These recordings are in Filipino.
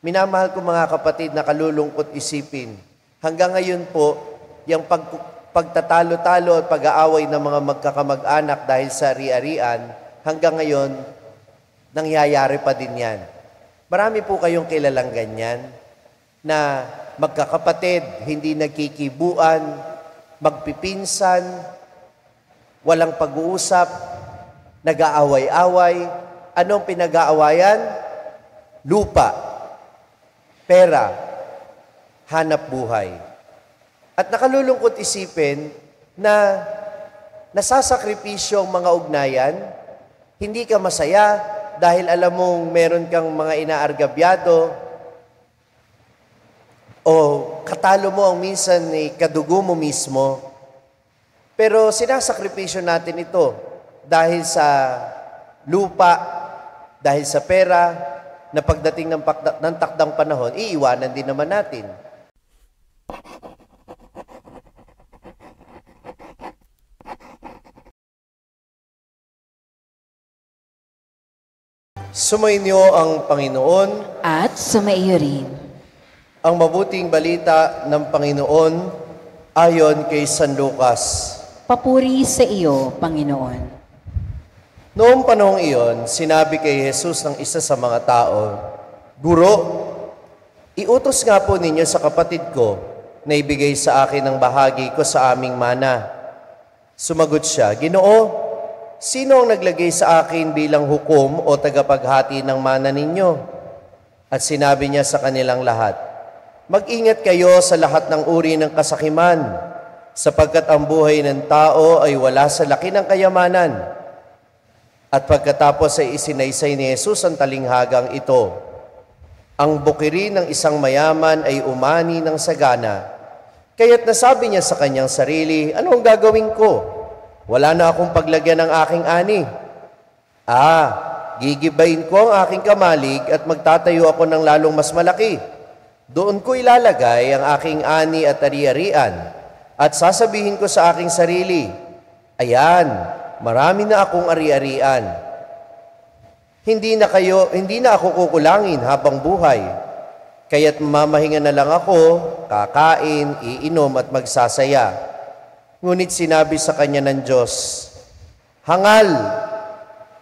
Minamahal ko mga kapatid na kalulungkot isipin. Hanggang ngayon po, yung pagtatalo-talo at pag-aaway ng mga magkakamag-anak dahil sa ari-arian, hanggang ngayon, nangyayari pa din yan. Marami po kayong kilalang ganyan na magkakapatid, hindi nagkikibuan, magpipinsan, walang pag-uusap, nag-aaway-away. Anong pinag-aawayan? Lupa, pera, hanap buhay. At nakalulungkot isipin na nasasakripisyo ang mga ugnayan, hindi ka masaya dahil alam mong meron kang mga inaargabyado o katalo mo ang minsan kadugo mo mismo. Pero sinasakripisyo natin ito dahil sa lupa, dahil sa pera, na pagdating ng takdang panahon, iiwanan din naman natin. Sumainyo ang Panginoon at sumaiyo rin ang mabuting balita ng Panginoon ayon kay San Lucas. Papuri sa iyo, Panginoon. Noong panahong iyon, sinabi kay Jesus ng isa sa mga tao, Guro, iutos nga po ninyo sa kapatid ko na ibigay sa akin ang bahagi ko sa aming mana. Sumagot siya, Ginoo, sino ang naglagay sa akin bilang hukom o tagapaghati ng mana ninyo? At sinabi niya sa kanilang lahat, Mag-ingat kayo sa lahat ng uri ng kasakiman, sapagkat ang buhay ng tao ay wala sa laki ng kayamanan. At pagkatapos ay isinaysay ni Jesus ang talinghagang ito. Ang bukiri ng isang mayaman ay umani ng sagana. Kaya't nasabi niya sa kanyang sarili, Ano ang gagawin ko? Wala na akong paglagyan ng aking ani. Gigibayin ko ang aking kamalig at magtatayo ako ng lalong mas malaki. Doon ko ilalagay ang aking ani at ari-arian. At sasabihin ko sa aking sarili, Ayan, marami na akong ari-arian. Hindi na ako kukulangin habang buhay. Kaya't mamahinga na lang ako, kakain, iinom at magsasaya. Ngunit sinabi sa kanya ng Diyos, Hangal,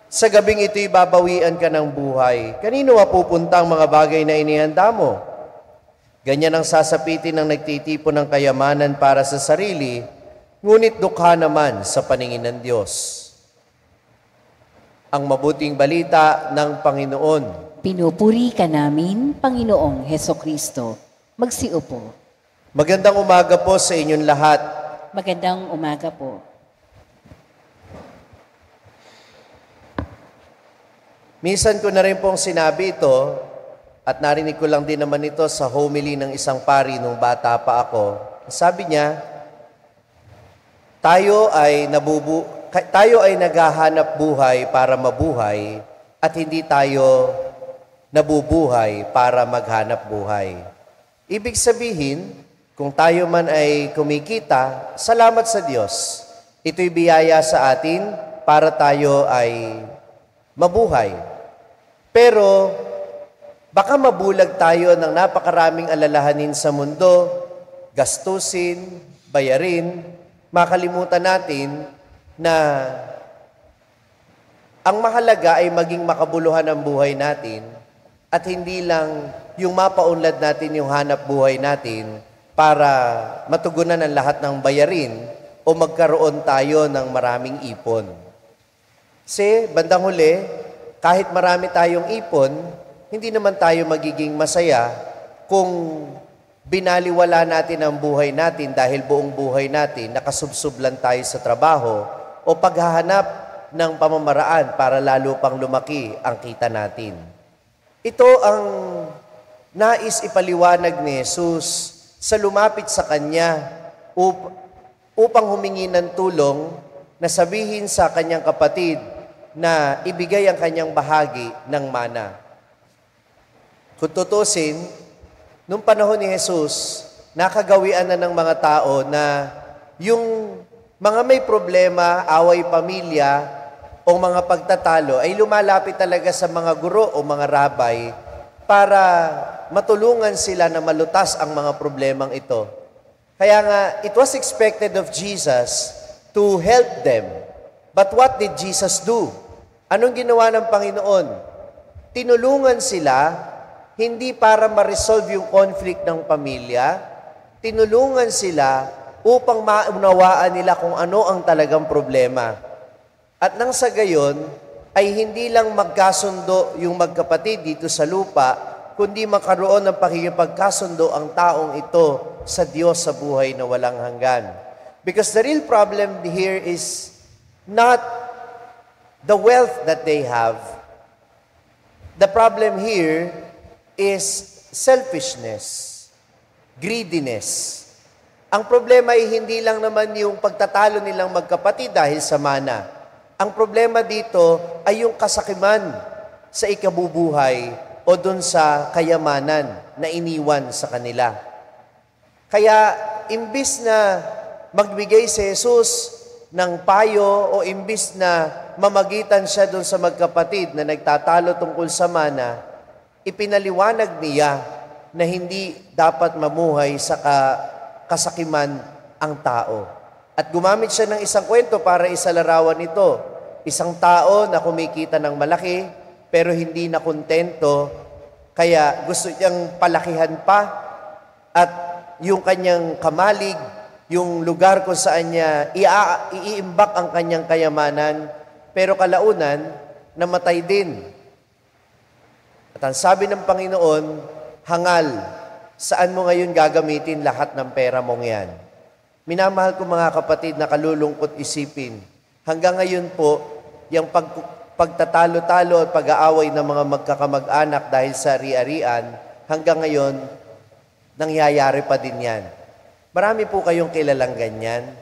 sa gabing ito'y babawian ka ng buhay. Kanino mapupunta ang mga bagay na inihanda mo? Ganyan ang sasapitin ng nagtitipon ng kayamanan para sa sarili, ngunit dukha naman sa paningin ng Diyos. Ang mabuting balita ng Panginoon. Pinupuri ka namin, Panginoong Hesukristo. Magsiupo. Magandang umaga po sa inyong lahat. Magandang umaga po. Minsan ko na rin pong sinabi ito, at narinig ko lang din naman ito sa homily ng isang pari nung bata pa ako. Sabi niya, tayo ay naghahanap buhay para mabuhay at hindi tayo nabubuhay para maghanap buhay. Ibig sabihin, kung tayo man ay kumikita, salamat sa Diyos. Ito'y biyaya sa atin para tayo ay mabuhay. Pero baka mabulag tayo ng napakaraming alalahanin sa mundo, gastusin, bayarin, makalimutan natin na ang mahalaga ay maging makabuluhan ang buhay natin at hindi lang yung mapaunlad natin yung hanap buhay natin para matugunan ang lahat ng bayarin o magkaroon tayo ng maraming ipon. Kasi bandang huli, kahit marami tayong ipon, hindi naman tayo magiging masaya kung binaliwala natin ang buhay natin dahil buong buhay natin nakasubsob lang tayo sa trabaho o paghahanap ng pamamaraan para lalo pang lumaki ang kita natin. Ito ang nais ipaliwanag ni Jesus sa lumapit sa Kanya upang humingi ng tulong na sabihin sa kanyang kapatid na ibigay ang kanyang bahagi ng mana. Kung tutusin, nung panahon ni Jesus, nakagawian na ng mga tao na yung mga may problema, away pamilya, o mga pagtatalo ay lumalapit talaga sa mga guro o mga rabay para matulungan sila na malutas ang mga problemang ito. Kaya nga, it was expected of Jesus to help them. But what did Jesus do? Anong ginawa ng Panginoon? Tinulungan sila, hindi para ma-resolve yung conflict ng pamilya, tinulungan sila upang maunawaan nila kung ano ang talagang problema. At nang sa gayon, ay hindi lang magkasundo yung magkapatid dito sa lupa, kundi makaroon ng pakikipagkasundo ang taong ito sa Diyos sa buhay na walang hanggan. Because the real problem here is not the wealth that they have. The problem here is selfishness, greediness. Ang problema ay hindi lang naman yung pagtatalo nilang magkapatid dahil sa mana. Ang problema dito ay yung kasakiman sa ikabubuhay o dun sa kayamanan na iniwan sa kanila. Kaya, imbis na magbigay si Jesus ng payo o imbis na mamagitan siya dun sa magkapatid na nagtatalo tungkol sa mana, ipinaliwanag niya na hindi dapat mamuhay sa kasakiman ang tao. At gumamit siya ng isang kwento para isalarawan ito. Isang tao na kumikita ng malaki, pero hindi na kontento, kaya gusto niyang palakihan pa, at yung kanyang kamalig, yung lugar kung saan niya iiimbak ang kanyang kayamanan, pero kalaunan, namatay din. At ang sabi ng Panginoon, hangal, saan mo ngayon gagamitin lahat ng pera mong yan? Minamahal ko mga kapatid na kalulungkot isipin, hanggang ngayon po, yung pagtatalo-talo at pag-aaway ng mga magkakamag-anak dahil sa ari-arian, hanggang ngayon, nangyayari pa din yan. Marami po kayong kilalang ganyan,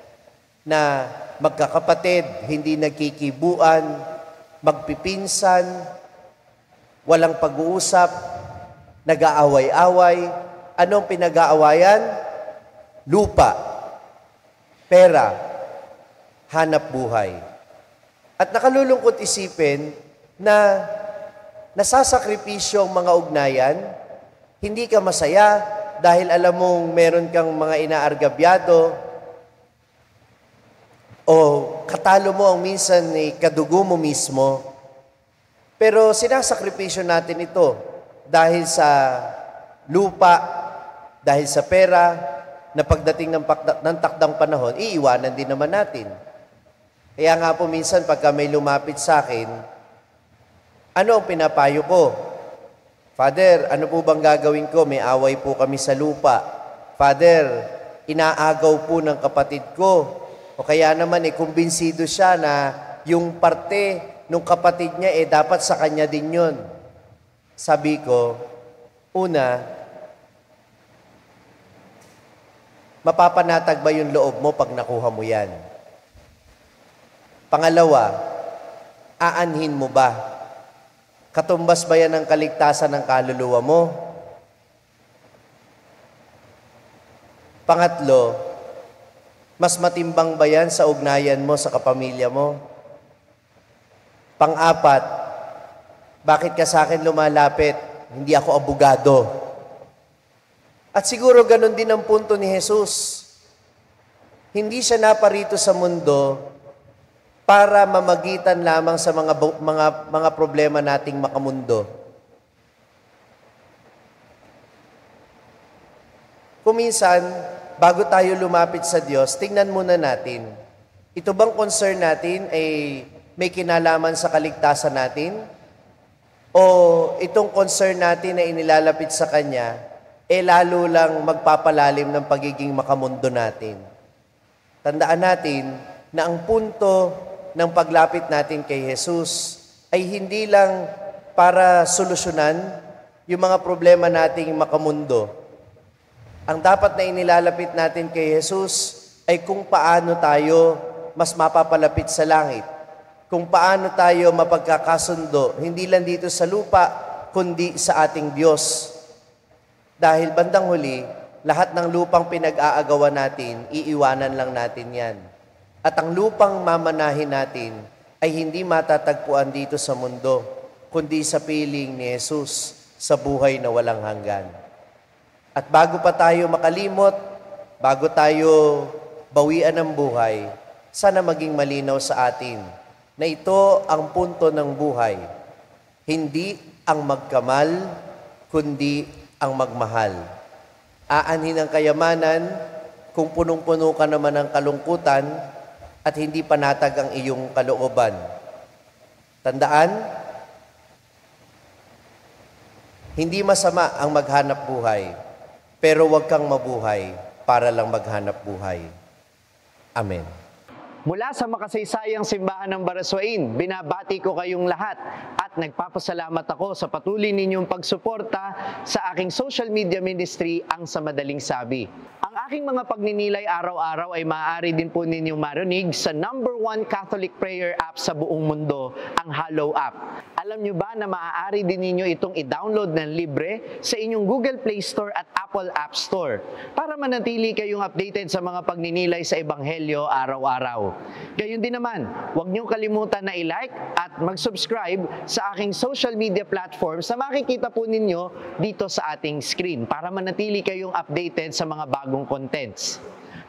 na magkakapatid, hindi nagkikibuan, magpipinsan, walang pag-uusap, nag-aaway-away. Anong pinag-aawayan? Lupa, pera, hanap buhay. At nakalulungkot isipin na nasasakripisyo ang mga ugnayan, hindi ka masaya dahil alam mong meron kang mga inaargabyado o katalo mo ang minsan ni kadugo mo mismo. Pero sinasakripisyo natin ito dahil sa lupa, dahil sa pera, na pagdating ng takdang panahon, iiwanan din naman natin. Kaya nga po minsan pagka may lumapit sa akin, ano ang pinapayo ko? Father, ano po bang gagawin ko? May away po kami sa lupa. Father, inaagaw po ng kapatid ko. O kaya naman kumbinsido siya na yung parte ng kapatid niya dapat sa kanya din yun. Sabi ko, una, mapapanatag ba yung loob mo pag nakuha mo yan? Pangalawa, aanhin mo ba? Katumbas ba yan ang kaligtasan ng kaluluwa mo? Pangatlo, mas matimbang ba yan sa ugnayan mo sa kapamilya mo? Pang-apat, bakit ka sa akin lumalapit? Hindi ako abogado. At siguro ganun din ang punto ni Jesus. Hindi siya naparito sa mundo para mamagitan lamang sa mga problema nating makamundo. Kuminsan, bago tayo lumapit sa Diyos, tingnan muna natin, ito bang concern natin ay may kinalaman sa kaligtasan natin? O itong concern natin na inilalapit sa Kanya, lalo lang magpapalalim ng pagiging makamundo natin. Tandaan natin na ang punto ng paglapit natin kay Jesus ay hindi lang para solusyonan yung mga problema nating makamundo. Ang dapat na inilalapit natin kay Jesus ay kung paano tayo mas mapapalapit sa langit. Kung paano tayo mapagkakasundo, hindi lang dito sa lupa, kundi sa ating Diyos. Dahil bandang huli, lahat ng lupang pinag-aagawan natin, iiwanan lang natin yan. At ang lupang mamanahin natin ay hindi matatagpuan dito sa mundo, kundi sa piling ni Jesus. sa buhay na walang hanggan. At bago pa tayo makalimot, bago tayo bawian ng buhay, sana maging malinaw sa atin na ito ang punto ng buhay. Hindi ang magkamal, kundi ang magmahal. Aanhin ang kayamanan kung punong-puno ka naman ng kalungkutan at hindi panatag ang iyong kalooban. Tandaan, hindi masama ang maghanap buhay, pero huwag kang mabuhay para lang maghanap buhay. Amen. Mula sa makasaysayang simbahan ng Baraswain, binabati ko kayong lahat at nagpapasalamat ako sa patuloy ninyong pagsuporta sa aking social media ministry, ang Sa Madaling Sabi. Ang aking mga pagninilay araw-araw ay maaari din po ninyong marinig sa #1 Catholic prayer app sa buong mundo, ang Hallow app. Alam nyo ba na maaari din ninyo itong i-download ng libre sa inyong Google Play Store at Apple App Store para manatili kayong updated sa mga pagninilay sa Ebanghelyo araw-araw. Gayun din naman, huwag niyong kalimutan na i-like at mag-subscribe sa aking social media platforms na makikita po ninyo dito sa ating screen para manatili kayong updated sa mga bagong contents.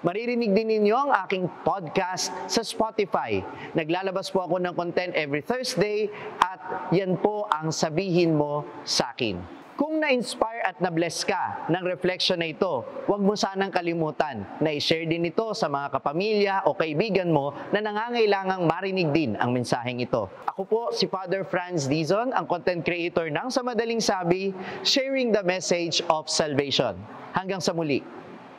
Maririnig din ninyo ang aking podcast sa Spotify. Naglalabas po ako ng content every Thursday at yan po ang Sabihin Mo sa Akin. Kung na-inspire at na-bless ka ng reflection na ito, huwag mo sanang kalimutan na i-share din ito sa mga kapamilya o kaibigan mo na nangangailangang marinig din ang mensaheng ito. Ako po si Father Franz Dizon, ang content creator ng Sa Madaling Sabi, sharing the message of salvation. Hanggang sa muli.